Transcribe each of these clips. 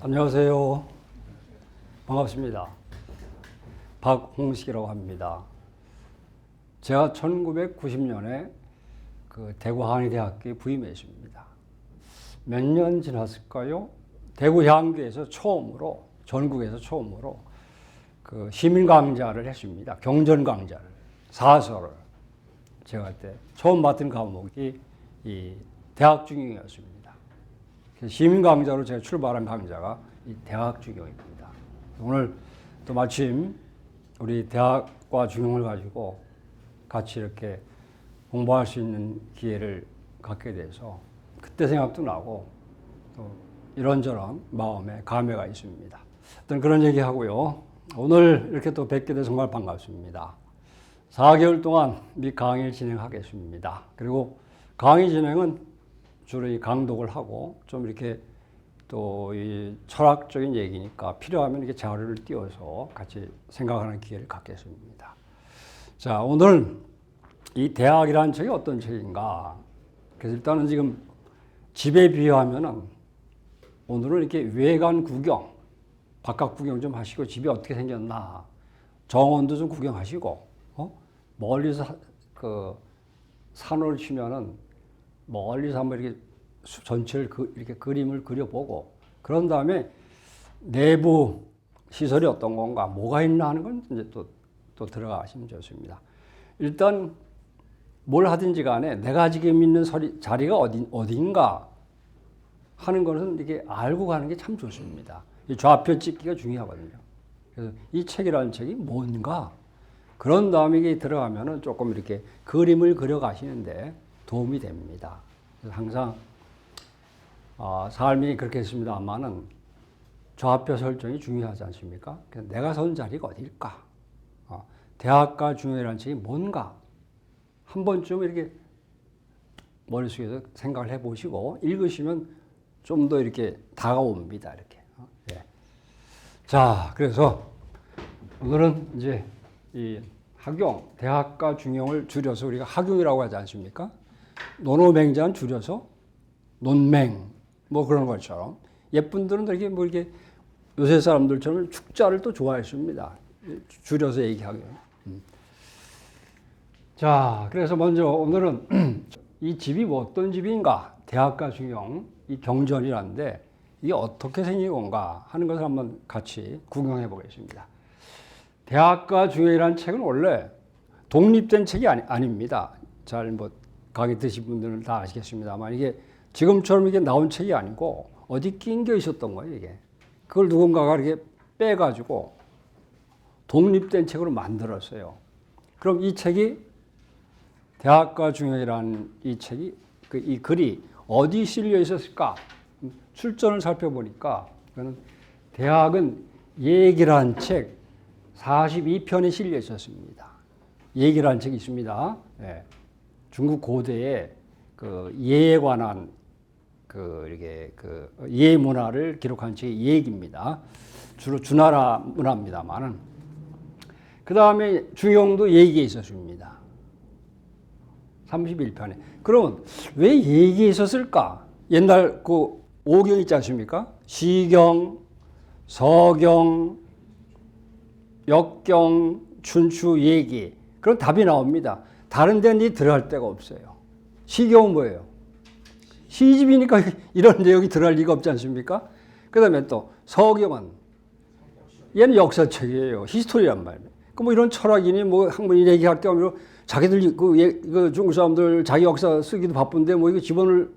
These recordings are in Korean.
안녕하세요. 반갑습니다. 박홍식이라고 합니다. 제가 1990년에 그 대구 한의대학교에 부임했습니다. 몇 년 지났을까요? 대구 향교에서 처음으로, 전국에서 처음으로 그 시민 강좌를 했습니다. 경전 강좌를, 사설을. 제가 그때 처음 맡은 과목이 이 대학 중용이었습니다. 시민 강좌로 제가 출발한 강좌가 이 대학 중용입니다. 오늘 또 마침 우리 대학과 중용을 가지고 같이 이렇게 공부할 수 있는 기회를 갖게 돼서 그때 생각도 나고 또 이런저런 마음에 감회가 있습니다. 어떤 그런 얘기 하고요. 오늘 이렇게 또 뵙게 돼서 정말 반갑습니다. 4개월 동안 미 강의를 진행하겠습니다. 그리고 강의 진행은 주로 이 강독을 하고 좀 이렇게 또 이 철학적인 얘기니까 필요하면 이렇게 자료를 띄워서 같이 생각하는 기회를 갖겠습니다. 자, 오늘 이 대학이라는 책이 어떤 책인가? 그래서 일단은 지금 집에 비유하면은 오늘은 이렇게 외관 구경, 바깥 구경 좀 하시고 집이 어떻게 생겼나, 정원도 좀 구경하시고, 멀리서 그 산을 치면은 멀리서 한번 이렇게 전체를 이렇게 그림을 그려보고 그런 다음에 내부 시설이 어떤 건가, 뭐가 있나 하는 건 이제 또 들어가시면 좋습니다. 일단 뭘 하든지 간에 내가 지금 있는 자리가 어딘가 하는 것은 이렇게 알고 가는 게 참 좋습니다. 이 좌표 찍기가 중요하거든요. 그래서 이 책이라는 책이 뭔가 그런 다음에 이게 들어가면은 조금 이렇게 그림을 그려 가시는데 도움이 됩니다. 그래서 항상 삶이 그렇게 했습니다만은 좌표 설정이 중요하지 않습니까? 그래서 내가 선 자리가 어딜까? 대학과 중요이라는 책이 뭔가 한 번쯤 이렇게 머릿속에서 생각을 해보시고 읽으시면 좀 더 이렇게 다가옵니다. 이렇게. 예. 자, 그래서 오늘은 이제 이 학용, 대학과 중용을 줄여서 우리가 학용이라고 하지 않습니까? 논어맹자는 줄여서 논맹, 뭐 그런 것처럼. 예쁜들은 이렇게 뭐 이렇게 요새 사람들처럼 축자를 또 좋아했습니다. 줄여서 얘기하고요. 자, 그래서 먼저 오늘은 이 집이 뭐 어떤 집인가? 대학과 중용, 이 경전이라는데 이게 어떻게 생긴 건가 하는 것을 한번 같이 구경해 보겠습니다. 대학과 중용이라는 책은 원래 독립된 책이 아닙니다. 잘 뭐 강의 드신 분들은 다 아시겠습니다만 이게 지금처럼 이게 나온 책이 아니고 어디 낑겨 있었던 거예요, 이게. 그걸 누군가가 이렇게 빼가지고 독립된 책으로 만들었어요. 그럼 이 책이 대학과 중용이라는 이 책이 이 글이 어디 실려 있었을까? 출전을 살펴보니까 대학은 얘기라는 책 42편에 실려 있었습니다. 얘기라는 책이 있습니다. 네. 중국 고대에 그 예에 관한 이렇게 예 문화를 기록한 책이 얘기입니다. 주로 주나라 문화입니다만은 그 다음에 중용도 얘기에 있었습니다. 31편에. 그러면 왜 얘기에 있었을까? 옛날 그 오경 있지 않습니까? 시경, 서경, 역경, 춘추, 얘기. 그럼 답이 나옵니다. 다른 데는 들어갈 데가 없어요. 시경은 뭐예요? 시집이니까 이런 내용이 들어갈 리가 없지 않습니까? 그 다음에 또 서경은 얘는 역사책이에요. 히스토리란 말이에요. 뭐 이런 철학이니 뭐 학문이 얘기할 때 하면 자기들 그 중국 사람들 자기 역사 쓰기도 바쁜데 뭐 이거 집어넣을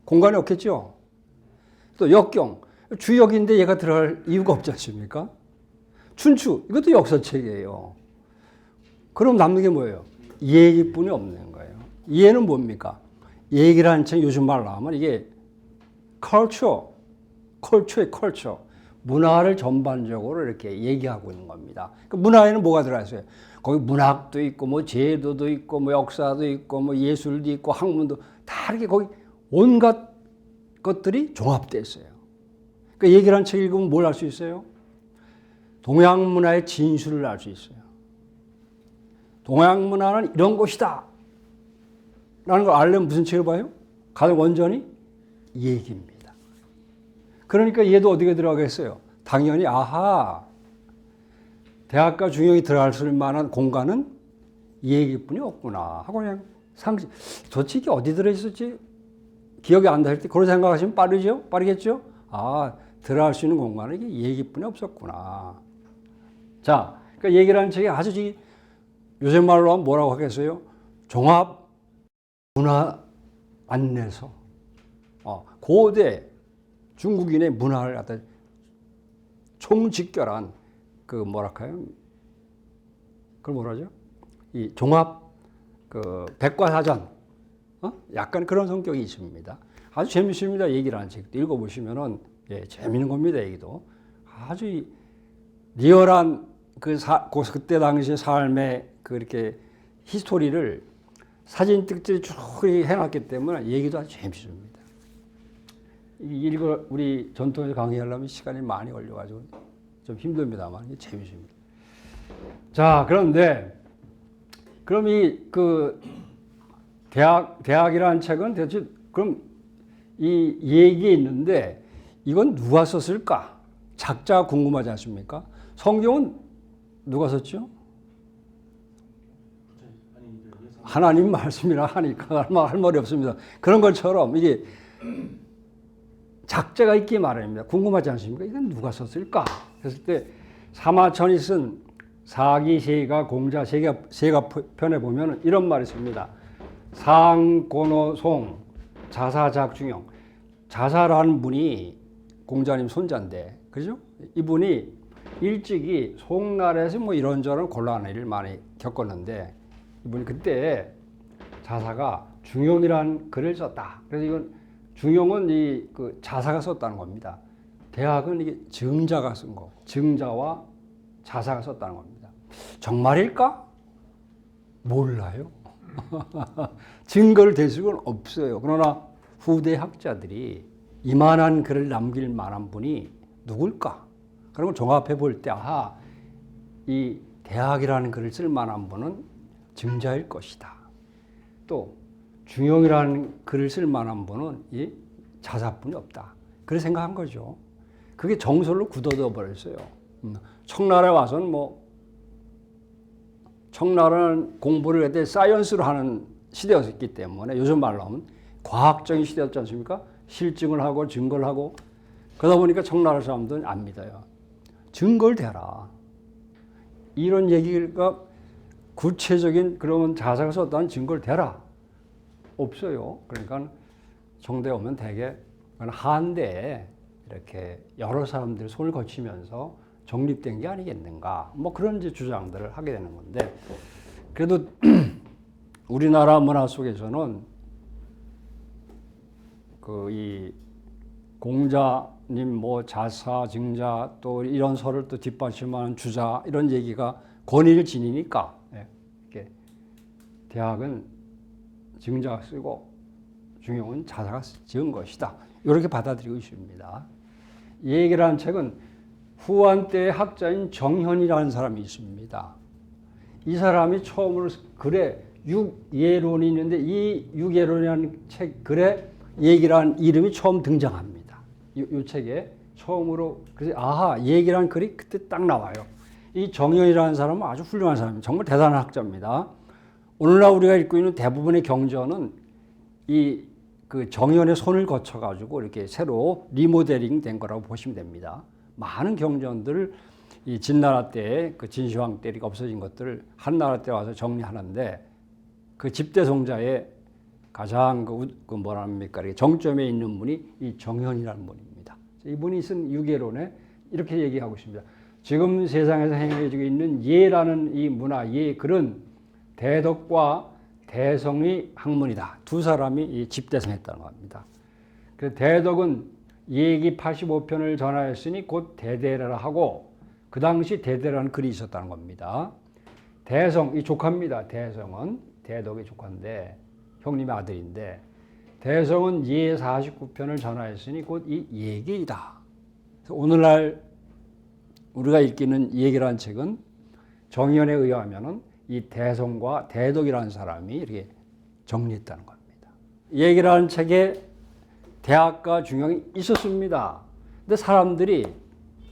공간이 없겠죠. 또 역경 주역인데 얘가 들어갈 이유가 없지 않습니까? 춘추 이것도 역사책이에요. 그럼 남는 게 뭐예요? 얘기뿐이 없는 거예요. 얘는 뭡니까? 얘기라는 책 요즘 말로 하면 이게 컬처의 컬처. 문화를 전반적으로 이렇게 얘기하고 있는 겁니다. 그 문화에는 뭐가 들어있어요? 거기 문학도 있고, 뭐 제도도 있고, 뭐 역사도 있고, 뭐 예술도 있고, 학문도 다 이렇게 거기 온갖 것들이 종합되어 있어요. 그 얘기라는 책 읽으면 뭘 알 수 있어요? 동양 문화의 진수를 알 수 있어요. 동양 문화는 이런 것이다. 라는 걸 알려면 무슨 책을 봐요? 가장 원전이 얘기입니다. 그러니까 얘도 어디에 들어가겠어요? 당연히 아하 대학과 중형이 들어갈 수 있을 만한 공간은 이 얘기뿐이 없구나 하고 그냥 도대체 이게 어디 들어있었지? 기억이 안 날 때 그런 생각하시면 빠르겠죠? 아 들어갈 수 있는 공간은 이게 이 얘기뿐이 없었구나. 자, 그러니까 얘기라는 책이 아주 요새 말로 하면 뭐라고 하겠어요? 종합 문화 안내서. 고대 중국인의 문화를 갖다 총집결한 그 뭐랄까요? 그걸 뭐라죠? 이 종합 그 백과사전. 약간 그런 성격이 있습니다. 아주 재밌습니다. 얘기라는 책도 읽어보시면은 예, 재밌는 겁니다. 얘기도 아주 리얼한 그때 당시의 삶의 그렇게 히스토리를 사진 특집이 쭉 해놨기 때문에 얘기도 아주 재밌습니다. 우리 전통에서 강의하려면 시간이 많이 걸려가지고 좀 힘듭니다만 이게 재밌습니다. 자, 그런데 그럼 대학이라는 책은 대체 그럼 이 얘기에 있는데 이건 누가 썼을까? 작자가 궁금하지 않습니까? 성경은 누가 썼죠? 하나님 말씀이라 하니까 할 말이 없습니다. 그런 것처럼 이게 작자가 있기 마련입니다. 궁금하지 않습니까? 이건 누가 썼을까? 그랬을 때 사마천이 쓴 사기세가 공자 세가 편에 보면 이런 말이 있습니다. 상고노송 자사작중용. 자사라는 분이 공자님 손자인데, 그죠? 이분이 일찍이 송나라에서 뭐 이런저런 곤란한 일을 많이 겪었는데, 이분이 그때 자사가 중용이라는 글을 썼다. 그래서 이건 중용은 그 자사가 썼다는 겁니다. 대학은 이게 증자가 쓴 거, 증자와 자사가 썼다는 겁니다. 정말일까? 몰라요. 증거를 댈 수는 없어요. 그러나 후대 학자들이 이만한 글을 남길 만한 분이 누굴까? 그런 걸 종합해 볼 때, 아하, 이 대학이라는 글을 쓸 만한 분은 증자일 것이다. 또 중용이라는 글을 쓸 만한 분은 이 자사뿐이 없다. 그렇게 생각한 거죠. 그게 정설로 굳어져 버렸어요. 청나라에 와서는 청나라는 공부를 그때 사이언스로 하는 시대였기 때문에 요즘 말로 하면 과학적인 시대였지 않습니까? 실증을 하고 증거를 하고 그러다 보니까 청나라 사람들은 안 믿어요. 증거를 대라. 이런 얘기가 구체적인 그러면 자사가 썼다는 증거를 대라. 없어요. 그러니까 정대에 오면 대개 한대에 이렇게 여러 사람들이 손을 거치면서 정립된 게 아니겠는가. 뭐 그런 이제 주장들을 하게 되는 건데 그래도 우리나라 문화 속에서는 이 공자님 뭐 자사, 증자 또 이런 설을 또 뒷받침하는 주자 이런 얘기가 권위를 지니니까 이렇게 대학은 증자가 쓰고 중용은 자사가 지은 것이다. 이렇게 받아들이고 있습니다. 이 얘기라는 책은 후한 때의 학자인 정현이라는 사람이 있습니다. 이 사람이 처음으로 글에 육예론이 있는데 이 육예론이라는 책 글에 얘기라는 이름이 처음 등장합니다. 이 책에 처음으로 그래서 아하 얘기라는 글이 그때 딱 나와요. 이 정현이라는 사람은 아주 훌륭한 사람입니다. 정말 대단한 학자입니다. 오늘날 우리가 읽고 있는 대부분의 경전은 그 정현의 손을 거쳐가지고 이렇게 새로 리모델링 된 거라고 보시면 됩니다. 많은 경전들을 이 진나라 때, 그 진시황 때 이렇게 없어진 것들을 한나라 때 와서 정리하는데 그 집대성자의 가장 뭐랍니까? 정점에 있는 분이 이 정현이라는 분입니다. 이분이 쓴 유계론에 이렇게 얘기하고 있습니다. 지금 세상에서 행해지고 있는 예라는 이 문화, 예 글은 대덕과 대성의 학문이다. 두 사람이 이 집대성했다는 겁니다. 그 대덕은 예기 85편을 전하였으니 곧 대대라 하고 그 당시 대대라는 글이 있었다는 겁니다. 대성, 이 조카입니다. 대성은 대덕의 조카인데 형님의 아들인데 대성은 예 49편을 전하였으니 곧 이 예기이다. 오늘날 우리가 읽기는 예기라는 책은 정현에 의하면은 이 대성과 대덕이라는 사람이 이렇게 정리했다는 겁니다. 예기라는 책에 대학과 중용이 있었습니다. 근데 사람들이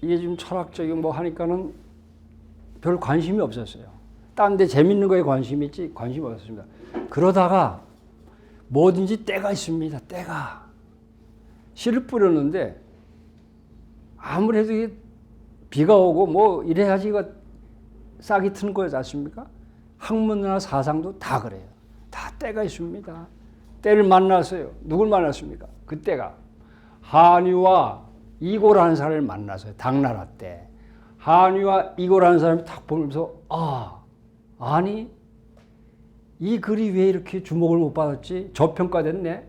이게 좀 철학적인 뭐 하니까는 별 관심이 없었어요. 딴 데 재밌는 거에 관심이 있지 관심이 없었습니다. 그러다가 뭐든지 때가 있습니다. 때가. 씨를 뿌렸는데 아무래도 이게 비가 오고 뭐 이래야지 이거 싹이 트는 거지 않습니까? 학문이나 사상도 다 그래요. 다 때가 있습니다. 때를 만났어요. 누굴 만났습니까? 그때가 한유와 이고라는 사람을 만났어요. 당나라 때. 한유와 이고라는 사람이 딱 보면서 아니 이 글이 왜 이렇게 주목을 못 받았지? 저평가됐네.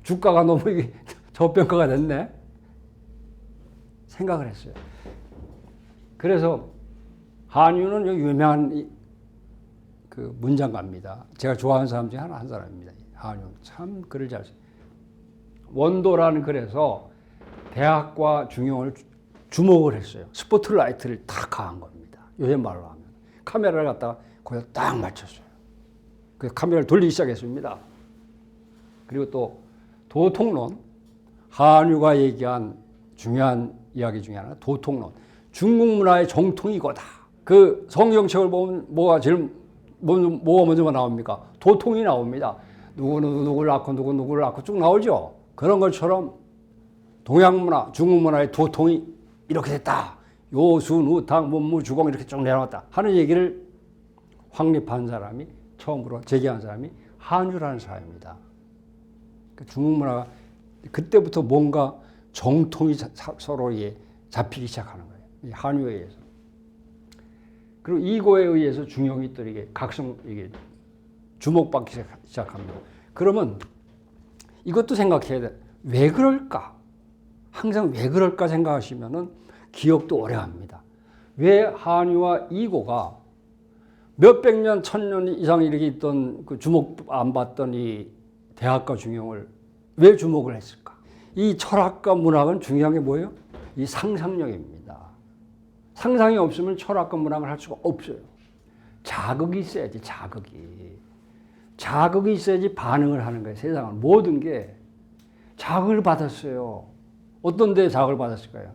주가가 너무 저평가가 됐네. 생각을 했어요. 그래서 한유는 유명한 그 문장가입니다. 제가 좋아하는 사람 중에 한 사람입니다. 한유 참 글을 잘 써요. 원도라는 글에서 대학과 중용을 주목을 했어요. 스포트라이트를 딱 가한 겁니다. 요새 말로 하면 카메라를 갖다가 거기다 딱 맞췄어요. 그 카메라를 돌리기 시작했습니다. 그리고 또 도통론, 한유가 얘기한 중요한 이야기 중에 하나 도통론. 중국 문화의 정통이 이거다. 그 성경책을 보면 뭐가 먼저 나옵니까? 도통이 나옵니다. 누구는 누구를 낳고 누구를 낳고 쭉 나오죠. 그런 것처럼 동양 문화, 중국 문화의 도통이 이렇게 됐다. 요순, 우탕, 문무, 주공 이렇게 쭉 내려왔다 하는 얘기를 확립한 사람이 처음으로 제기한 사람이 한유라는 사람입니다. 중국 문화가 그때부터 뭔가 정통이 서로 잡히기 시작하는 거예요. 이 한유에 의해서. 그리고 이고에 의해서 중용이 또 이게 이게 주목받기 시작합니다. 그러면 이것도 생각해야 돼. 왜 그럴까? 항상 왜 그럴까 생각하시면은 기억도 오래 갑니다. 왜 한유와 이고가 몇백 년, 천년 이상 이렇게 있던 그 주목 안 받던 이 대학과 중용을 왜 주목을 했을까? 이 철학과 문학은 중요한 게 뭐예요? 이 상상력입니다. 상상이 없으면 철학과 문학을 할 수가 없어요. 자극이 있어야지, 자극이. 자극이 있어야지 반응을 하는 거예요. 세상은 모든 게 자극을 받았어요. 어떤 데 자극을 받았을까요?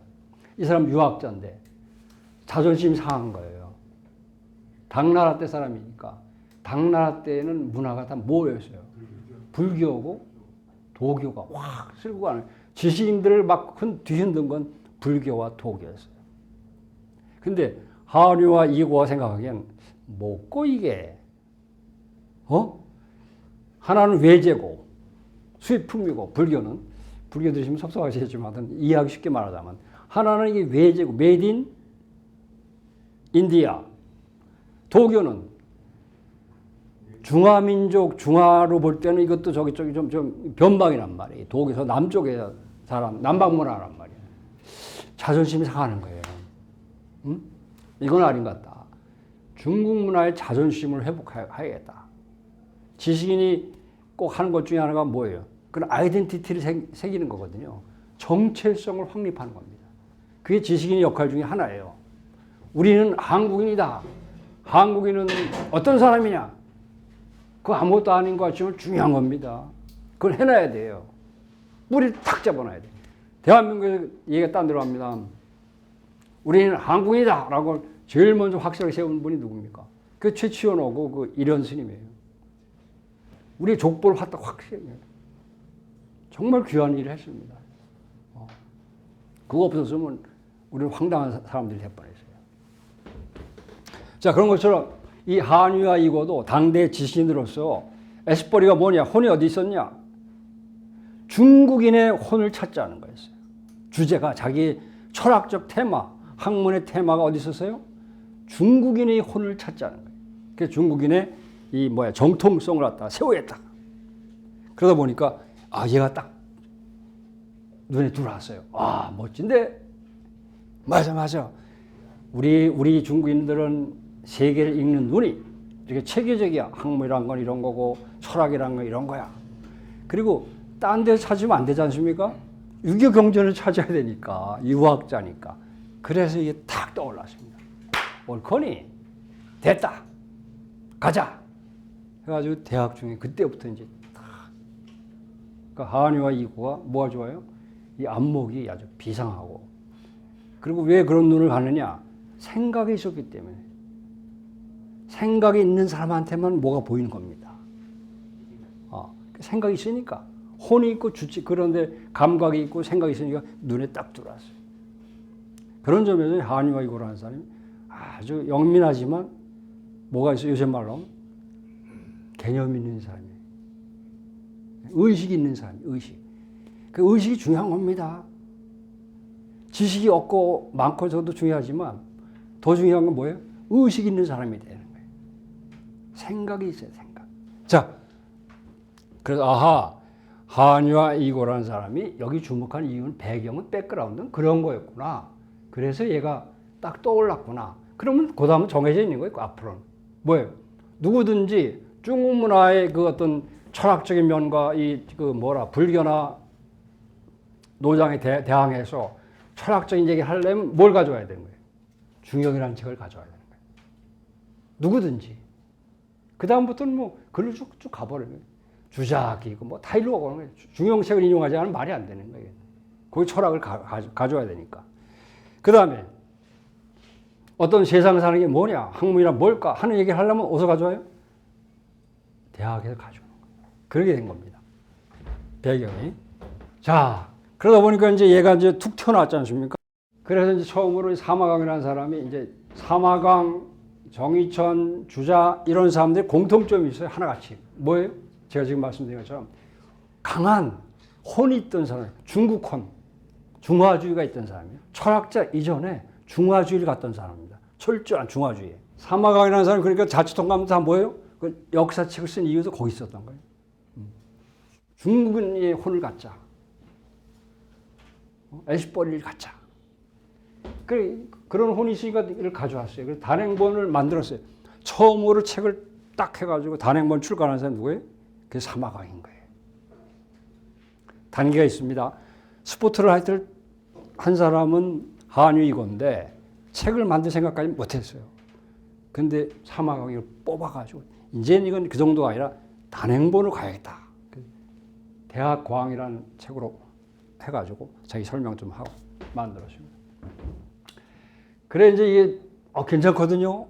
이 사람 유학자인데 자존심이 상한 거예요. 당나라 때 사람이니까. 당나라 때는 문화가 다 뭐였어요? 불교고 도교가 확 쓸고 가는, 지식인들을 막 뒤흔든 건 불교와 도교였어요. 근데 한유와 이고가 생각하기엔 뭐고 이게? 하나는 외제고 수입품이고 불교 들으시면 섭섭하시겠지만 이해하기 쉽게 말하자면 하나는 이게 외제고 메이드 인 인디아, 도교는 중화민족, 중화로 볼 때는 이것도 저기 좀 변방이란 말이에요. 도교에서 남쪽에 사람, 남방문화란 말이에요. 자존심이 상하는 거예요. 응? 이건 아닌 것 같다. 중국 문화의 자존심을 회복해야겠다. 지식인이 꼭 하는 것 중에 하나가 뭐예요? 그건 아이덴티티를 새기는 거거든요. 정체성을 확립하는 겁니다. 그게 지식인의 역할 중에 하나예요. 우리는 한국인이다. 한국인은 어떤 사람이냐? 그거 아무것도 아닌 것 같지만 중요한 겁니다. 그걸 해놔야 돼요. 뿌리를 탁 잡아놔야 돼요. 대한민국에서 얘기가 딴 데로 합니다. 우리는 한국인이다 라고 제일 먼저 확실하게 세운 분이 누굽니까? 그 최치원하고 그 이련 스님이에요. 우리 족보를 확실히 정말 귀한 일을 했습니다. 그거 없었으면 우리는 황당한 사람들이 될 뻔했어요. 자, 그런 것처럼 이 한유와 이고도 당대 지식인으로서 에스퍼리가 뭐냐? 혼이 어디 있었냐? 중국인의 혼을 찾자는 거였어요. 주제가 자기 철학적 테마, 학문의 테마가 어디 있었어요? 중국인의 혼을 찾자는 거예요. 그래서 중국인의 정통성을 갖다 세우겠다. 그러다 보니까 얘가 딱 눈에 들어왔어요. 멋진데? 맞아. 우리 중국인들은 세계를 읽는 눈이 이렇게 체계적이야. 학문이란 건 이런 거고 철학이란 건 이런 거야. 그리고 딴 데 찾으면 안 되지 않습니까? 유교 경전을 찾아야 되니까. 유학자니까. 그래서 이게 탁 떠올랐습니다. 옳거니? 됐다. 가자. 해가지고 대학 중에 그때부터 이제 탁. 그러니까 한유와 이고가 뭐가 좋아요? 이 안목이 아주 비상하고 그리고 왜 그런 눈을 가느냐? 생각이 있었기 때문에. 생각이 있는 사람한테만 뭐가 보이는 겁니다. 생각이 있으니까. 혼이 있고 주치, 그런데 감각이 있고 생각이 있으니까 눈에 딱 들어왔어요. 그런 점에서 한유와 이고라는 사람이 아주 영민하지만 뭐가 있어요? 요새 말로 개념 있는 사람이에요. 의식이 있는 사람이에요. 의식. 그 의식이 중요한 겁니다. 지식이 없고 많고 저도 중요하지만 더 중요한 건 뭐예요? 의식 있는 사람이 되는 거예요. 생각이 있어요. 생각. 자, 그래서 한유와 이고라는 사람이 여기 주목한 이유는 배경은 백그라운드는 그런 거였구나. 그래서 얘가 딱 떠올랐구나. 그러면 그 다음은 정해져 있는 거예요. 앞으로는. 뭐예요? 누구든지 중국 문화의 그 어떤 철학적인 면과 불교나 노장에 대항해서 철학적인 얘기를 하려면 뭘 가져와야 되는 거예요? 중용이라는 책을 가져와야 되는 거예요. 누구든지. 그 다음부터는 뭐 글로 쭉쭉 가버려요. 주작이고 뭐 다 일로 오는 거예요. 중용 책을 인용하지 않으면 말이 안 되는 거예요. 거기 철학을 가져와야 되니까. 그 다음에 어떤 세상 사는 게 뭐냐, 학문이란 뭘까 하는 얘기를 하려면 어디서 가져와요? 대학에서 가져오는 거예요. 그렇게 된 겁니다. 배경이. 자, 그러다 보니까 이제 얘가 이제 툭 튀어나왔지 않습니까? 그래서 이제 처음으로 사마강이라는 사람이 이제 사마강, 정의천, 주자 이런 사람들이 공통점이 있어요. 하나같이. 뭐예요? 제가 지금 말씀드린 것처럼 강한 혼이 있던 사람, 중국혼, 중화주의가 있던 사람이에요. 철학자 이전에 중화주의를 갖던 사람입니다. 철저한 중화주의. 사마강이라는 사람이 그러니까 자치통 가면 다 뭐예요? 그 역사책을 쓴 이유도 거기 있었던 거예요. 중국인의 혼을 갖자. 애시버리를 갖자. 그런 혼이 있으니까 이걸 가져왔어요. 그래서 단행본을 만들었어요. 처음으로 책을 딱 해가지고 단행본 출간한 사람이 누구예요? 그게 사마강인 거예요. 단계가 있습니다. 스포트라이트를 한 사람은 한유 이고인데 책을 만들 생각까지 못했어요. 근데 사마강을 뽑아가지고 이제는 이건 그 정도가 아니라 단행본을 가야겠다. 대학과학이라는 책으로 해가지고 자기 설명 좀 하고 만들었습니다. 그래 이제 이게 괜찮거든요.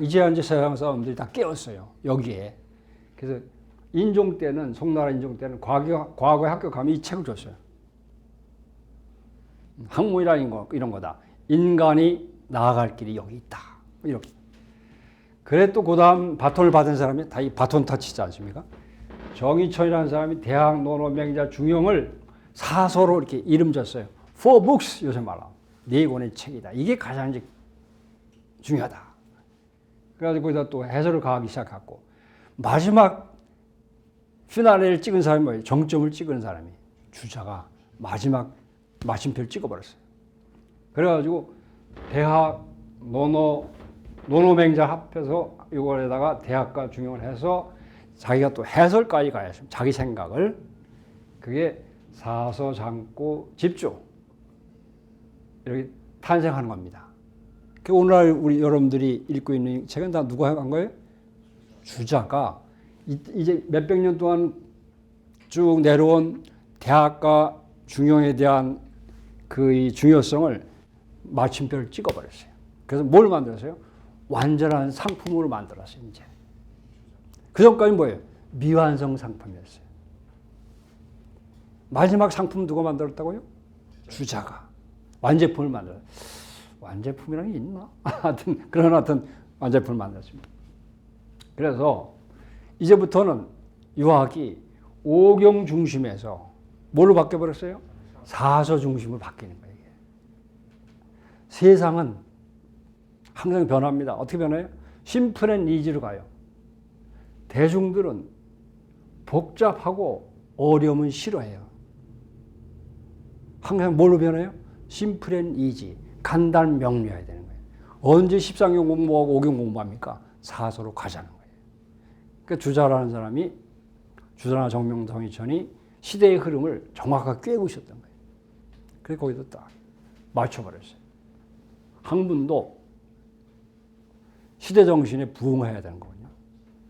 이제 세상 사람들이 다 깨었어요. 여기에. 그래서 인종 때는 송나라 인종 때는 과거에 학교 가면 이 책을 줬어요. 학문이라는 거 이런 거다. 인간이 나아갈 길이 여기 있다. 이렇게. 그래 또 그다음 바톤을 받은 사람이 다 이 바톤 터치지 않습니까? 정의천이라는 사람이 대학 논어 맹자 중용을 사서로 이렇게 이름 줬어요. Four books 요새 말하면 4권의 책이다. 이게 가장 이제 중요하다. 그래가지고 거기다 또 해설을 가하기 시작했고 마지막 피나레를 찍은 사람이 뭐예요? 정점을 찍은 사람이 주자가 마지막 마침표를 찍어버렸어요. 그래가지고 대학 논어맹자 합해서 이거에다가 대학과 중용을 해서 자기가 또 해설까지 가야 했습니다. 자기 생각을. 그게 사서장구 집주 이렇게 탄생하는 겁니다. 오늘날 우리 여러분들이 읽고 있는 책은 다 누가 한 거예요? 주자가 이제 몇백 년 동안 쭉 내려온 대학과 중용에 대한 그 중요성을 마침표를 찍어버렸어요. 그래서 뭘 만들었어요? 완전한 상품으로 만들었어요. 이제 그 전까지 뭐예요? 미완성 상품이었어요. 마지막 상품 누가 만들었다고요? 주자가 완제품을 만들었어요. 완제품이라는 게 있나? 하여튼 완제품을 만들었습니다. 그래서 이제부터는 유학이 오경 중심에서 뭘로 바뀌어버렸어요? 사서 중심으로 바뀌는 거예요. 이게. 세상은 항상 변합니다. 어떻게 변해요? 심플 앤 이지로 가요. 대중들은 복잡하고 어려움은 싫어해요. 항상 뭘로 변해요? 심플 앤 이지. 간단 명료해야 되는 거예요. 언제 13경 공부하고 5경 공부합니까? 사서로 가자는 거예요. 그러니까 주자라는 사람이 주자나 정명, 정의천이 시대의 흐름을 정확하게 꿰고 있었던 거예요. 그래서 거기서 딱 맞춰버렸어요. 학문도 시대 정신에 부응해야 되는 거거든요.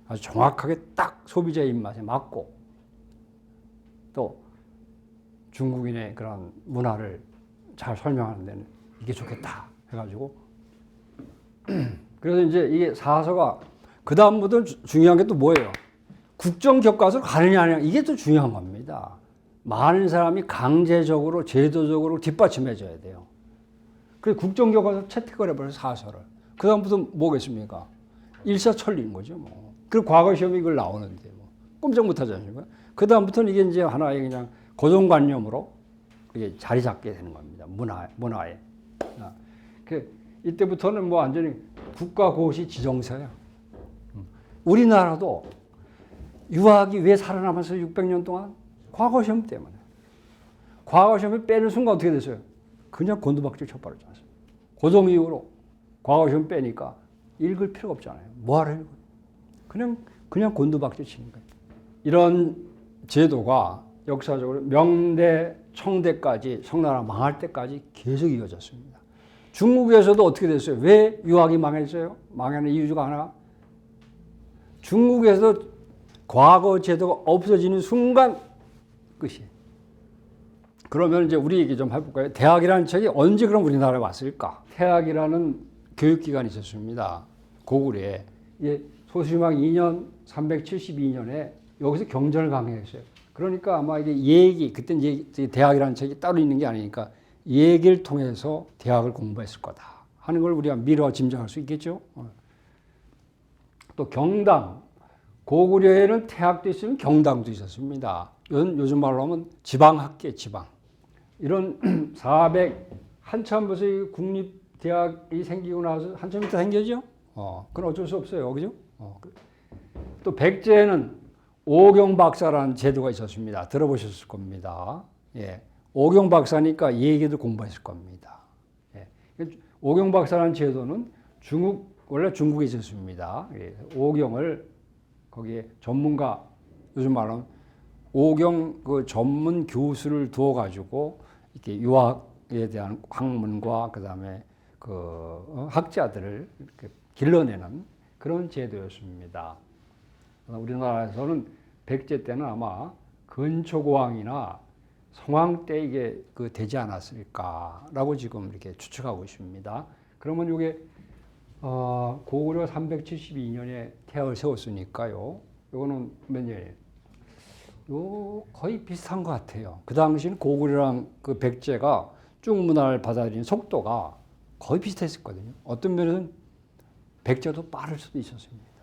아주 정확하게 딱 소비자의 입맛에 맞고 또 중국인의 그런 문화를 잘 설명하는 데는 이게 좋겠다 해가지고 그래서 이제 이게 사서가 그 다음부터 중요한 게 또 뭐예요? 국정교과서로 가느냐 아니냐 이게 또 중요한 겁니다. 많은 사람이 강제적으로 제도적으로 뒷받침해줘야 돼요. 그래서 국정교과서 채택을 해버려요. 사서를. 그 다음부터 뭐겠습니까? 일사천리인 거죠. 뭐. 그리고 과거 시험이 이걸 나오는데 뭐 꼼짝 못하지 않습니까? 그 다음부터는 이게 이제 하나의 그냥 고정관념으로 이게 자리 잡게 되는 겁니다. 문화에. 이때부터는 뭐 완전히 국가고시 지정서예요. 우리나라도 유학이 왜 살아남았어요? 600년 동안? 과거 시험 때문에. 과거 시험을 빼는 순간 어떻게 됐어요? 그냥 곤두박질 쳐버렸지 않습니까? 고정 이후로 과거 시험 빼니까 읽을 필요가 없잖아요. 뭐하러 읽어요? 그냥 곤두박질 치는 거예요. 이런 제도가 역사적으로 명대, 청대까지 청나라 망할 때까지 계속 이어졌습니다. 중국에서도 어떻게 됐어요? 왜 유학이 망했어요? 망하는 이유 중 하나. 중국에서 과거 제도가 없어지는 순간 끝이에요. 그러면 이제 우리 얘기 좀 해볼까요? 대학이라는 책이 언제 그럼 우리나라에 왔을까? 태학이라는 교육기관이 있었습니다. 고구려에. 소수림왕 2년 372년에 여기서 경전을 강해했어요. 그러니까 아마 이게 얘기, 그때는 대학이라는 책이 따로 있는 게 아니니까 얘기를 통해서 대학을 공부했을 거다 하는 걸 우리가 미뤄 짐작할 수 있겠죠. 또 경당, 고구려에는 태학도 있으면 경당도 있었습니다. 요즘 말로 하면 지방학계, 지방. 이런 한참 벌써 국립대학이 생기고 나서 한참 있다 생겨죠. 그건 어쩔 수 없어요. 그죠? 또 백제에는 오경박사라는 제도가 있었습니다. 들어보셨을 겁니다. 예. 오경박사니까 얘기도 공부했을 겁니다. 예. 오경박사라는 제도는 원래 중국에 있었습니다. 예. 오경을 거기에 전문가, 요즘 말하면 오경 그 전문 교수를 두어가지고 이렇게 유학에 대한 학문과 그 다음에 그 학자들을 이렇게 길러내는 그런 제도였습니다. 우리나라에서는 백제 때는 아마 근초고왕이나 성왕 때 이게 되지 않았을까라고 지금 이렇게 추측하고 있습니다. 그러면 이게 고구려 372년에 태학을 세웠으니까요. 이거는 몇 년이에요? 거의 비슷한 것 같아요. 그 당시는 고구려랑 그 백제가 중국 문화를 받아들이는 속도가 거의 비슷했었거든요. 어떤 면에서는 백제도 빠를 수도 있었습니다.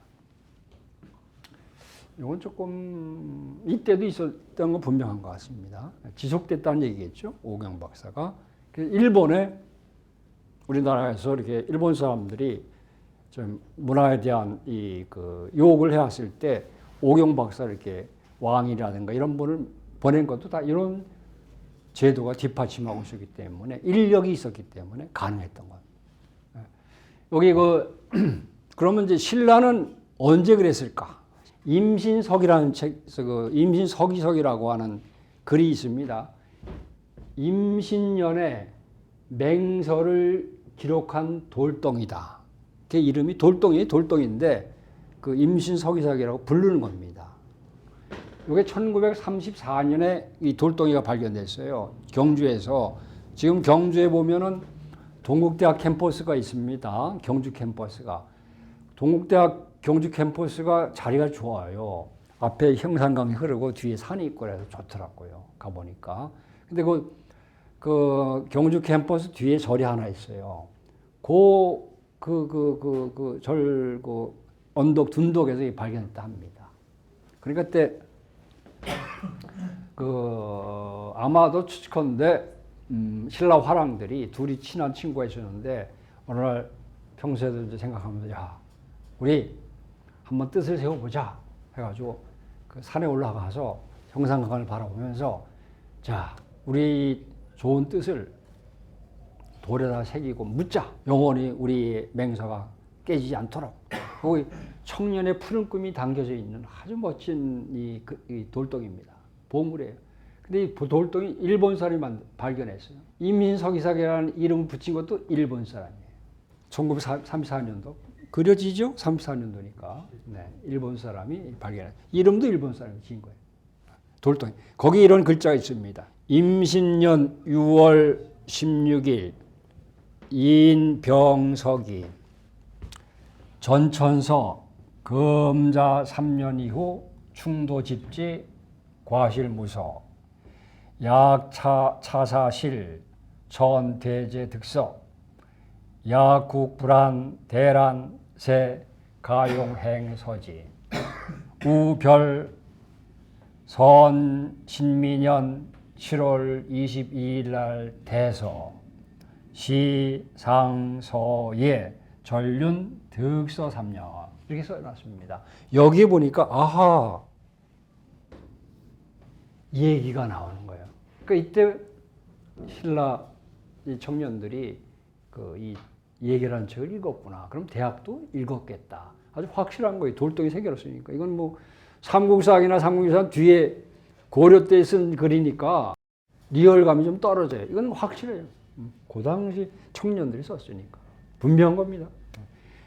이건 조금 이때도 있었던 건 분명한 것 같습니다. 지속됐다는 얘기겠죠. 오경 박사가. 일본에 우리나라에서 이렇게 일본 사람들이 좀 문화에 대한 유혹을 해왔을 때 오경 박사를 이렇게 왕이라든가 이런 분을 보낸 것도 다 이런 제도가 뒷받침하고 있었기 때문에 인력이 있었기 때문에 가능했던 거예요. 여기 그러면 이제 신라는 언제 그랬을까? 임신석이라는 임신석이석이라고 하는 글이 있습니다. 임신년에 맹서를 기록한 돌덩이다. 그 이름이 돌덩인데 그 임신석이석이라고 부르는 겁니다. 이게 1934년에 이 돌덩이가 발견됐어요. 경주에서. 지금 경주에 보면은 동국대학 캠퍼스가 있습니다. 경주 캠퍼스가. 동국대학 경주 캠퍼스가 자리가 좋아요. 앞에 형산강이 흐르고 뒤에 산이 있고 그래서 좋더라고요. 가보니까. 근데 그 경주 캠퍼스 뒤에 절이 하나 있어요. 언덕 둔덕에서 발견했다 합니다. 그러니까 그때 아마도 추측컨대 신라 화랑들이 둘이 친한 친구가 있었는데 어느 날 평소에도 이제 생각하면서 야 우리 한번 뜻을 세워보자 해가지고 그 산에 올라가서 형산강을 바라보면서 자 우리 좋은 뜻을 돌에다 새기고 묻자 영원히 우리 맹서가 깨지지 않도록. 거기 청년의 푸른 꿈이 담겨져 있는 아주 멋진 이 돌덩이입니다. 보물이에요. 근데 이 돌덩이 일본 사람이 발견했어요. 임신석이석이라는 이름을 붙인 것도 일본 사람이에요. 1934년도. 그려지죠? 34년도니까. 네, 일본 사람이 발견했어요. 이름도 일본 사람이 지은 거예요. 돌덩이. 거기 이런 글자가 있습니다. 임신년 6월 16일 인병석이 전천서 금자 3년 이후 충도집지 과실무서 약차사실 전대제 득석 야국불안 대란세 가용행서지 우별 선신민년 7월 22일 날 대서 시상서에 전륜 득서 3년 이렇게 써놨습니다. 여기 보니까 아하 이 얘기가 나오는 거예요. 그러니까 이때 신라 이 청년들이 이 얘기라는 책을 읽었구나. 그럼 대학도 읽었겠다. 아주 확실한 거예요. 돌덩이 새겨놨으니까. 이건 뭐 삼국사학이나 삼국유사 뒤에 고려 때 쓴 글이니까 리얼감이 좀 떨어져요. 이건 확실해요. 그 당시 청년들이 썼으니까. 분명한 겁니다.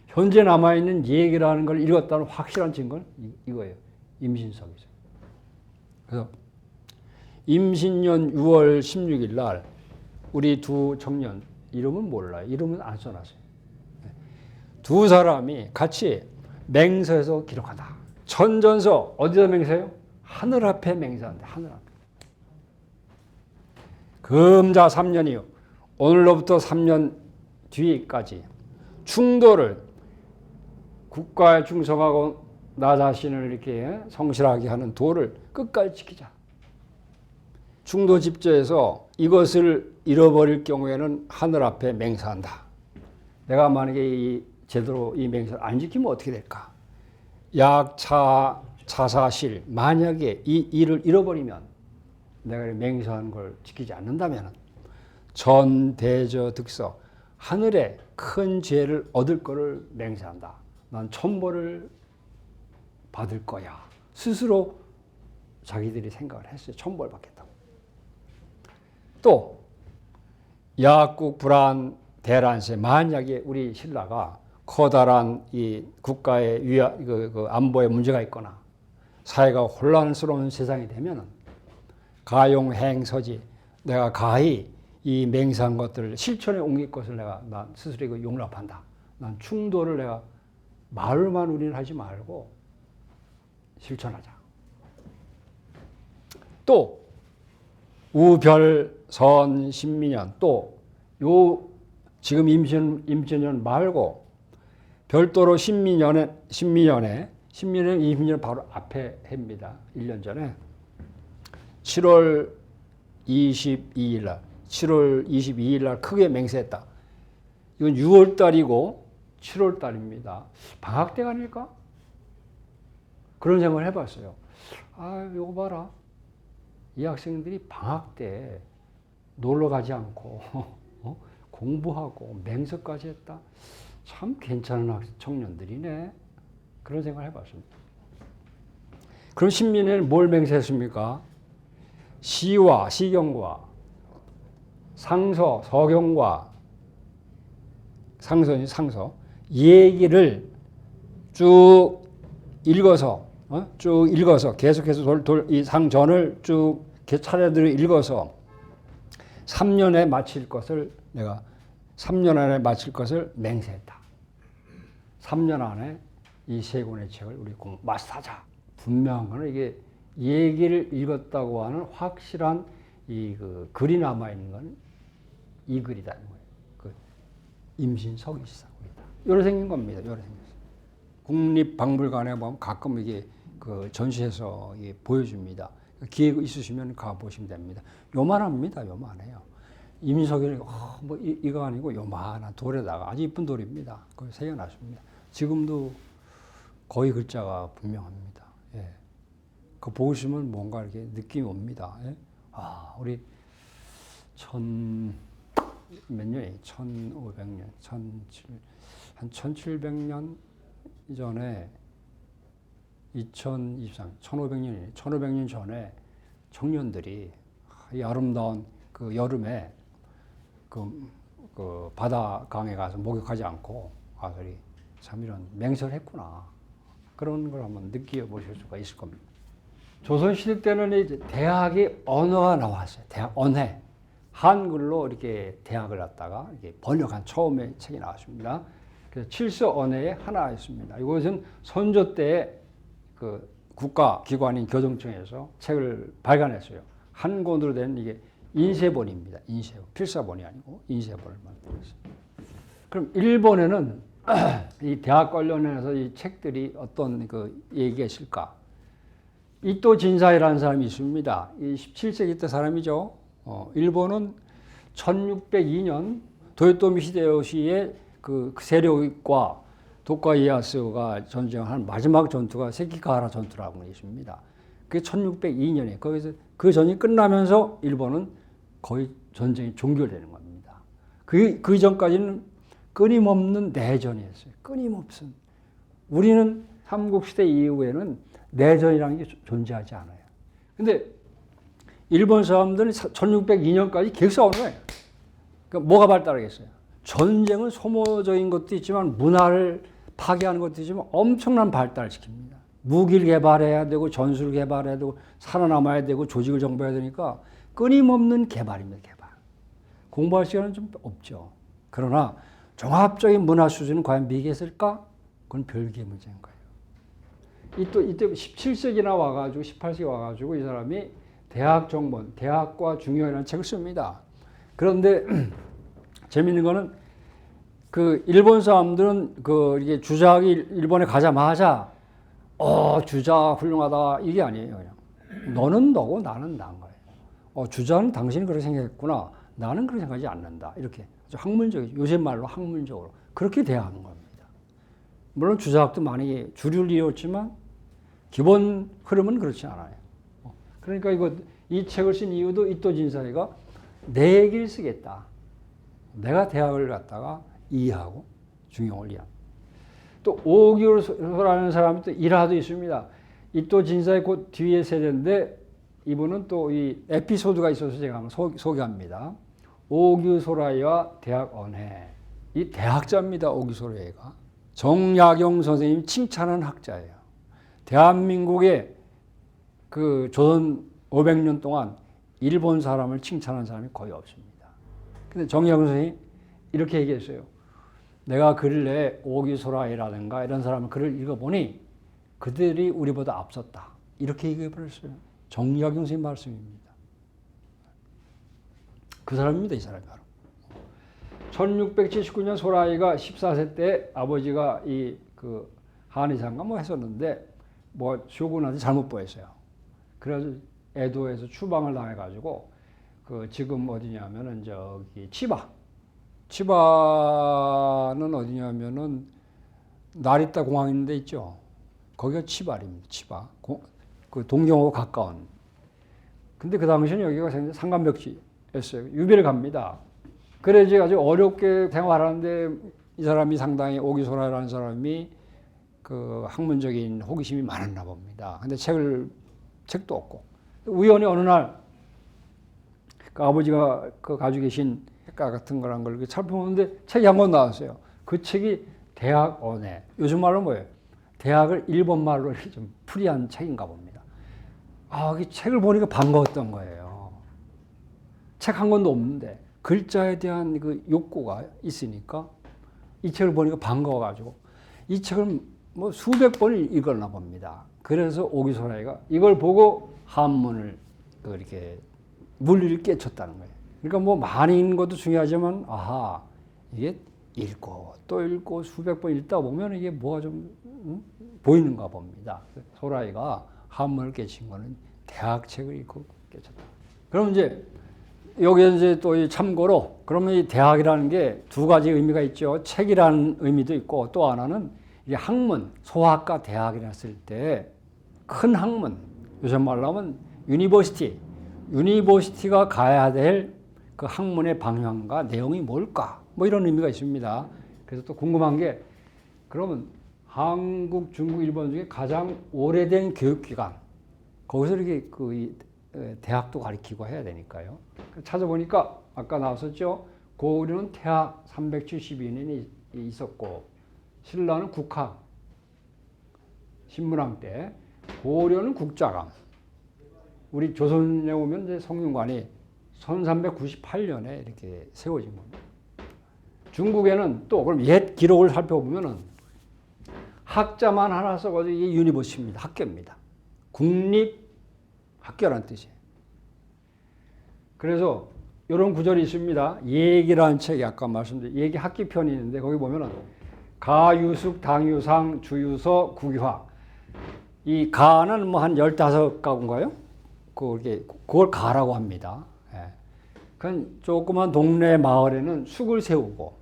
현재 남아있는 얘기라는 걸 읽었다는 확실한 증거는 이거예요. 임신석이죠. 그래서 임신년 6월 16일 날 우리 두 청년 이름은 몰라요. 이름은 안 써놨어요. 두 사람이 같이 맹서에서 기록한다. 천전서 어디서 맹세해요? 하늘 앞에 맹세한다. 하늘 앞에. 금자 3년이요. 오늘로부터 3년 뒤까지 충도를 국가에 충성하고 나 자신을 이렇게 성실하게 하는 도를 끝까지 지키자. 충도 집제에서 이것을 잃어버릴 경우에는 하늘 앞에 맹세한다. 내가 만약에 제대로 이 맹세를 안 지키면 어떻게 될까? 약차사실 만약에 이 일을 잃어버리면 내가 맹세한 걸 지키지 않는다면 전대저 득서 하늘에 큰 죄를 얻을 거를 맹세한다. 난 천벌을 받을 거야. 스스로 자기들이 생각을 했어요. 천벌 받겠다고. 또 약국 불안 대란세 만약에 우리 신라가 커다란 이 국가의 안보에 문제가 있거나 사회가 혼란스러운 세상이 되면 가용행서지 내가 가히 이 맹세한 것들을 실천에 옮길 것을 난 스스로 이거 용납한다. 난 충도를 내가 말로만 우리는 하지 말고 실천하자. 또 우별선 신민년 또 요 지금 임신년 말고 별도로 신민년에 20년 바로 앞에 해입니다. 1년 전에 7월 22일 날 크게 맹세했다. 이건 6월 달이고 7월 달입니다. 방학 때가 아닐까? 그런 생각을 해봤어요. 아, 요거 봐라. 이 학생들이 방학 때 놀러 가지 않고 공부하고 맹세까지 했다. 참 괜찮은 청년들이네. 그런 생각을 해봤습니다. 그럼 신민에는 뭘 맹세했습니까? 시와 시경과 상서, 서경과 상서 얘기를 쭉 읽어서 계속해서 이 상전을 쭉 차례대로 읽어서 3년에 마칠 것을 내가 3년 안에 마칠 것을 맹세했다. 3년 안에 이 세 권의 책을 우리 마스터하자. 분명한 거는 이게 얘기를 읽었다고 하는 확실한 글이 남아 있는 건 이 글이다는 거예요. 임신석이 있다고 있다. 요래 생긴 겁니다. 요래 생겼어요. 국립박물관에 보면 가끔 이게 전시해서 이게 보여줍니다. 기회 있으시면 가보시면 됩니다. 요만합니다. 요만해요. 임신석이 이거 아니고 요만한 돌에다가 아주 이쁜 돌입니다. 거기 새겨놨습니다. 지금도 거의 글자가 분명합니다. 예. 그거 보시면 뭔가 이렇게 느낌이 옵니다. 예? 아, 우리 몇 년이 1500년, 한 1700년 전에 2023, 1500년 전에 청년들이 이 아름다운 여름에 바다강에 가서 목욕하지 않고 참 이런 맹세를 했구나. 그런 걸 한번 느껴보실 수가 있을 겁니다. 조선시대 때는 이제 대학의 언어가 나왔어요. 대학 언해. 한글로 이렇게 대학을 갖다가 이렇게 번역한 처음에 책이 나왔습니다. 그래서 칠서언해의 하나였습니다. 이것은 선조 때 그 국가기관인 교정청에서 책을 발간했어요. 한 권으로 된 이게 인쇄본입니다. 인쇄본. 필사본이 아니고 인쇄본을 만들었어요. 그럼 일본에는 이 대학 관련해서 이 책들이 어떤 그 얘기가 있을까? 이토 진사이라는 사람이 있습니다. 이 17세기 때 사람이죠. 일본은 1602년 도요토미 히데요시의 그 세력과 도쿠가 이에야스가 전쟁한 마지막 전투가 세키가하라 전투라고 있습니다. 그게 1602년에 거기서 그 전이 끝나면서 일본은 거의 전쟁이 종결되는 겁니다. 그 전까지는 끊임없는 내전이었어요. 끊임없은. 우리는 삼국시대 이후에는 내전이라는 게 존재하지 않아요. 근데 일본 사람들은 1602년까지 계속 싸우는 거예요. 그러니까 뭐가 발달하겠어요? 전쟁은 소모적인 것도 있지만 문화를 파괴하는 것도 있지만 엄청난 발달을 시킵니다. 무기를 개발해야 되고 전술을 개발해야 되고 살아남아야 되고 조직을 정비해야 되니까 끊임없는 개발입니다. 개발. 공부할 시간은 좀 없죠. 그러나 종합적인 문화 수준은 과연 미개했을까? 그건 별개의 문제인 거예요. 이때 17세기나 와가지고 18세기 와가지고 이 사람이 대학 정본, 대학과 중요이라는 책을 씁니다. 그런데 재밌는 거는 그 일본 사람들은 그 이게 주작이 일본에 가자마자 주작 훌륭하다 이게 아니에요. 그냥 너는 너고 나는 나인 거예요. 주작은 당신이 그렇게 생각했구나. 나는 그렇게 생각하지 않는다. 이렇게 아주 학문적이죠. 요새 말로 학문적으로 그렇게 대하는 겁니다. 물론 주작도 많이 주류를 이뤘지만 기본 흐름은 그렇지 않아요. 그러니까 이 책을 쓴 이유도 이토 진사이가 내 얘기를 쓰겠다. 내가 대학을 갔다가 이해하고 중용을 이해하고. 또 오규소라는 사람이 또 일화도 있습니다. 이토 진사이 곧 뒤에 세대인데 이분은 또 이 에피소드가 있어서 제가 한번 소개합니다. 오규소라이와 대학 언해. 이 대학자입니다. 오규소라이가. 정약용 선생님이 칭찬한 학자예요. 대한민국의 그 조선 500년 동안 일본 사람을 칭찬한 사람이 거의 없습니다. 근데 정약용 선생님이 이렇게 얘기했어요. 내가 글을 내 오규소라이라든가 이런 사람의 글을 읽어보니 그들이 우리보다 앞섰다. 이렇게 얘기해버렸어요. 정약용 선생님 말씀입니다. 그 사람입니다. 이 사람이 바로. 1679년 소라이가 14세 때 아버지가 그 한의사인가 뭐 했었는데 뭐 쇼군한테 잘못 보였어요. 그래서 에도에서 추방을 당해가지고 그 지금 어디냐면은 저기 치바는 어디냐면은 나리타 공항 있는 데 있죠. 거기가 치바입니다. 치바. 그 동경하고 가까운. 근데 그 당시는 여기가 상간벽지였어요. 유배를 갑니다. 그래서 아주 어렵게 생활하는데 이 사람이 상당히 오기소라라는 사람이 그 학문적인 호기심이 많았나 봅니다. 근데 책도 없고. 우연히 어느 날 그 아버지가 그 가지고 계신 책가 같은 거란 걸 살펴보는데 책이 한 권 나왔어요. 그 책이 대학 언해. 요즘 말로 뭐예요? 대학을 일본 말로 이렇게 좀 풀이한 책인가 봅니다. 이 책을 보니까 반가웠던 거예요. 책 한 권도 없는데 글자에 대한 그 욕구가 있으니까 이 책을 보니까 반가워가지고 이 책을 뭐 수백 번을 읽었나 봅니다. 그래서 오기소라이가 이걸 보고 한문을 이렇게 물리를 깨쳤다는 거예요. 그러니까 뭐 많이 읽는 것도 중요하지만 이게 읽고 또 읽고 수백 번 읽다 보면 이게 뭐가 좀 보이는가 봅니다. 소라이가 한문을 깨친 거는 대학책을 읽고 깨쳤다. 그럼 이제 여기에 이제 또 참고로 그러면 이 대학이라는 게 두 가지 의미가 있죠. 책이라는 의미도 있고 또 하나는 이 학문, 소학과 대학이라 했을 때 큰 학문, 요즘 말로 하면 유니버시티가 가야 될 그 학문의 방향과 내용이 뭘까? 뭐 이런 의미가 있습니다. 그래서 또 궁금한 게 그러면 한국, 중국, 일본 중에 가장 오래된 교육기관 거기서 이렇게 대학도 가르치고 해야 되니까요. 찾아보니까 아까 나왔었죠. 고구려는 태학 372년이 있었고 신라는 국학 신문왕 때 고려는 국자감. 우리 조선에 오면 이제 성균관이 1398년에 이렇게 세워진 겁니다. 중국에는 또 그럼 옛 기록을 살펴보면은 학자만 하나 써가지고 이게 유니버시티입니다. 학교입니다. 국립학교라는 뜻이에요. 그래서 이런 구절이 있습니다. 예기라는 책이 아까 말씀드린 예기 학기편이 있는데 거기 보면은 가유숙, 당유상, 주유서, 국유학. 이 가는 뭐 한 15가구인가요? 그걸 가라고 합니다. 예. 그건 조그만 동네 마을에는 숙을 세우고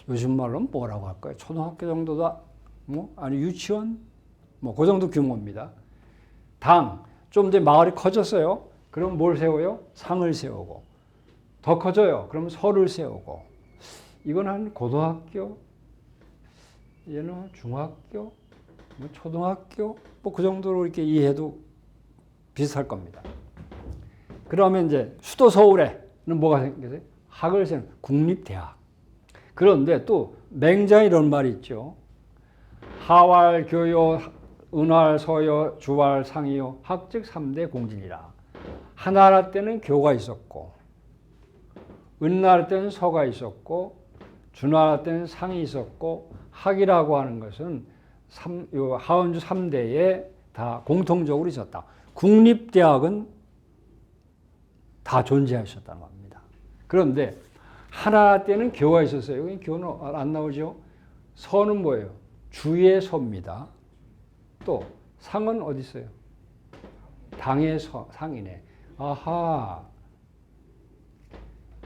요즘 말로는 뭐라고 할까요? 초등학교 정도다? 뭐 아니 유치원? 뭐 그 정도 규모입니다. 당, 좀 이제 마을이 커졌어요. 그럼 뭘 세워요? 상을 세우고. 더 커져요. 그럼 설을 세우고. 이건 한 고등학교, 얘는 중학교, 뭐 초등학교, 뭐 그 정도로 이렇게 이해해도 비슷할 겁니다. 그러면 이제 수도 서울에는 뭐가 생겼어요? 학을 세우는 국립대학. 그런데 또 맹자에 이런 말이 있죠. 하왈, 교요, 은활, 서요, 주활, 상이요, 학즉 3대 공진이라. 하나라 때는 교가 있었고, 은나라 때는 서가 있었고, 주나라 때는 상이 있었고, 학이라고 하는 것은 하원주 3대에 다 공통적으로 있었다. 국립대학은 다 존재하셨다는 겁니다. 그런데 하나라 때는 교가 있었어요. 여기 교는 안 나오죠? 서는 뭐예요? 주의 서입니다. 또 상은 어디 있어요? 당의 상이네. 아하,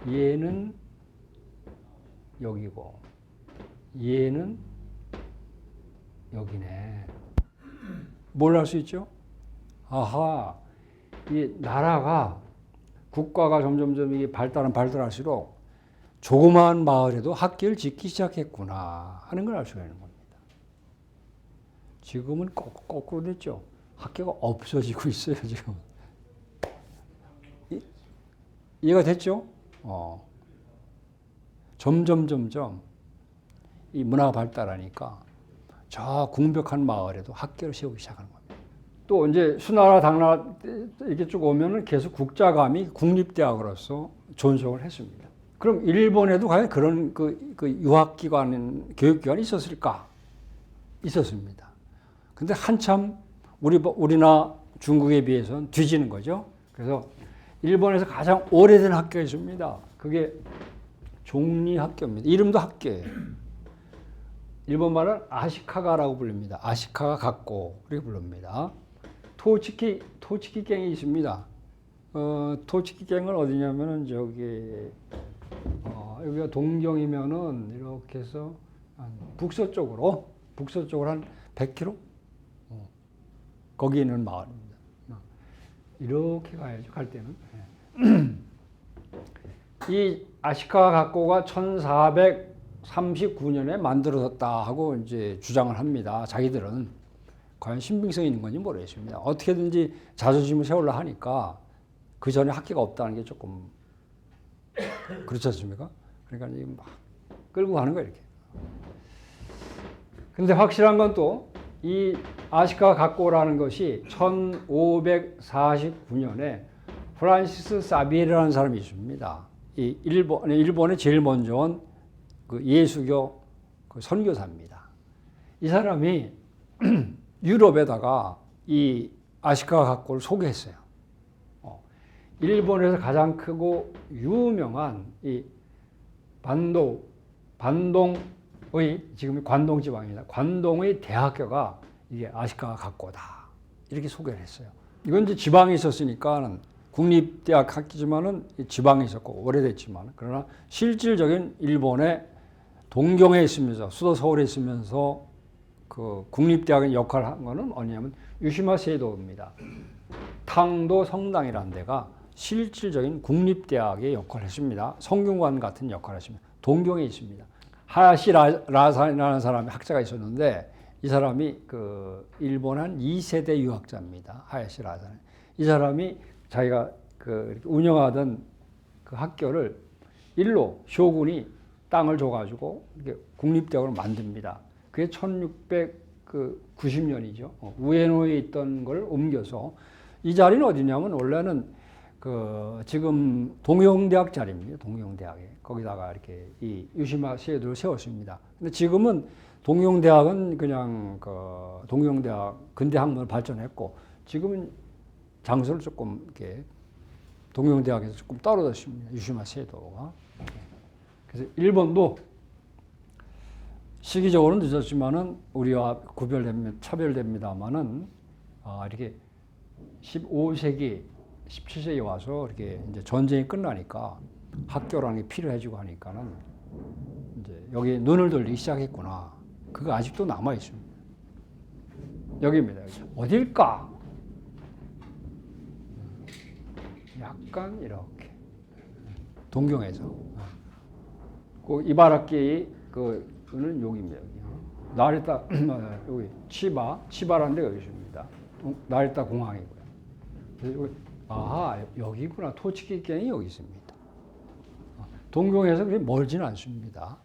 얘는 여기고 얘는 여기네. 뭘 할 수 있죠? 아하, 이 나라가 국가가 점점점 이게 발달할수록 조그마한 마을에도 학교를 짓기 시작했구나 하는 걸 알 수가 있는 겁니다. 지금은 거꾸로 됐죠. 학교가 없어지고 있어요, 지금. 이해가 됐죠? 점점 이 문화가 발달하니까 저 궁벽한 마을에도 학교를 세우기 시작하는 겁니다. 또 이제 수나라, 당나라 이렇게 쭉 오면은 계속 국자감이 국립대학으로서 존속을 했습니다. 그럼 일본에도 과연 그런 그 유학기관, 교육기관이 있었을까? 있었습니다. 근데 한참 우리나 중국에 비해서는 뒤지는 거죠. 그래서 일본에서 가장 오래된 학교가 있습니다. 그게 종리학교입니다. 이름도 학교예요. 일본 말은 아시카가라고 부릅니다. 아시카가 갖고 이렇게 부릅니다. 토치키갱이 있습니다. 토치키갱은 어디냐면은 여기가 동경이면은 이렇게 해서 북서쪽으로 한 100km? 거기 있는 마을입니다. 이렇게 가야죠, 갈 때는. 이 아시카 가코가 1439년에 만들어졌다 하고 이제 주장을 합니다. 자기들은 과연 신빙성이 있는 건지 모르겠습니다. 어떻게든지 자존심을 세우려 하니까 그 전에 학교가 없다는 게 조금 그렇지 않습니까? 그러니까 막 끌고 가는 거예요, 이렇게. 근데 확실한 건 또 이 아시카 가코라는 것이 1549년에 프란시스 사비에르라는 사람이 있습니다. 이 일본에 제일 먼저 온 그 예수교 그 선교사입니다. 이 사람이 유럽에다가 이 아시카 가코를 소개했어요. 일본에서 가장 크고 유명한 이 반동의 지금 관동 지방입니다. 관동의 대학교가 이게 아시카 가코다 이렇게 소개를 했어요. 이건 이제 지방에 있었으니까 국립대학 학교지만은 지방에 있었고 오래됐지만 그러나 실질적인 일본의 동경에 있으면서 수도 서울에 있으면서 그 국립대학의 역할을 한 거는 어디냐면 유시마 세이도입니다. 탕도 성당이라는 데가 실질적인 국립대학의 역할을 했습니다. 성균관 같은 역할을 했습니다. 동경에 있습니다. 하야시 라산이라는 사람이 학자가 있었는데 이 사람이 그 일본 한 2세대 유학자입니다. 하야시 라산. 이 사람이 자기가 그 운영하던 그 학교를 일로 쇼군이 땅을 줘가지고 이렇게 국립대학으로 만듭니다. 그게 1690년이죠. 우에노에 있던 걸 옮겨서 이 자리는 어디냐면 원래는 지금 동영대학 자리입니다. 동영대학에 거기다가 이렇게 이 유시마 시에도를 세웠습니다. 근데 지금은 동영대학은 그냥 동영대학 근대학문을 발전했고 지금은 장소를 조금 이렇게 동영대학에서 조금 떨어졌습니다. 유시마 시에도가. 그래서 일본도 시기적으로는 늦었지만은 우리와 차별됩니다만은 이렇게 15세기, 17세기에 와서 이렇게 이제 전쟁이 끝나니까 학교라는 게 필요해지고 하니까는 이제 여기 눈을 돌리기 시작했구나. 그거 아직도 남아 있습니다. 여기입니다. 어딜까? 약간 이렇게 동경에서 그 이바라키 그는 여기입니다. 나리타 여기 치바라는 데가 있습니다. 나리타 공항이고요. 여기, 여기구나. 토치키ken이 여기 있습니다. 동경에서 그렇게 멀지는 않습니다.